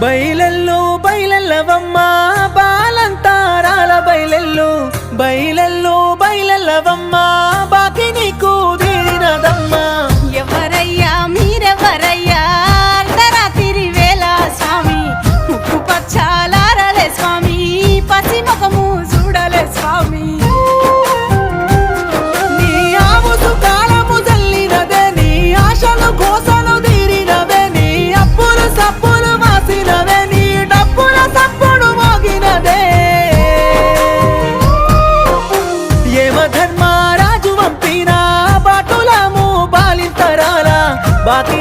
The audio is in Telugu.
బయలెల్లు బయలెల్లవమ్మ బాలంతారాల బయలెల్లు బయలెల్లు బయలెల్లవమ్మ బాకి నీకు తీరినదమ్మా. ఎవరయ్యా మీరెవరయ్యా అర్ధరాత్రి వేళ స్వామి ముక్కు పచ్చాలారలే స్వామి పసి ముఖము చూడలే స్వామి. నీ ఆవుసు కాలము జల్లినదే నీ ఆశలు కోసలు తీరినవే నీ అప్పులు సప్పులు వాసినవే నీ డప్పుల సప్పుడు మోగినదే. యమధర్మరాజు వంపిన బాటులము బాలింతరాల బాకి